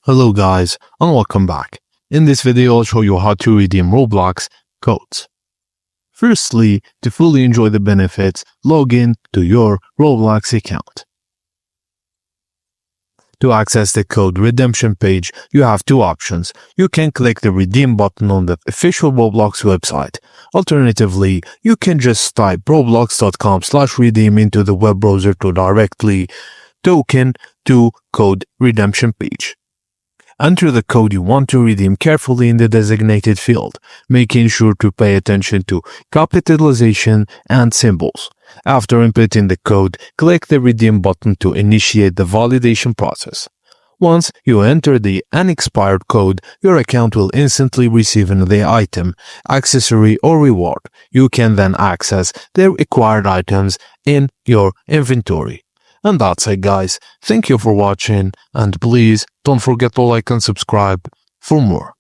Hello guys, and welcome back. In this video I'll show you how to redeem Roblox codes. Firstly, to fully enjoy the benefits, log in to your Roblox account. To access the code redemption page, you have two options. You can click the redeem button on the official Roblox website. Alternatively, you can just type roblox.com/redeem into the web browser to directly token to code redemption page. Enter the code you want to redeem carefully in the designated field, making sure to pay attention to capitalization and symbols. After inputting the code, click the redeem button to initiate the validation process. Once you enter the unexpired code, your account will instantly receive the item, accessory, or reward. You can then access the acquired items in your inventory. And that's it guys, thank you for watching and please don't forget to like and subscribe for more.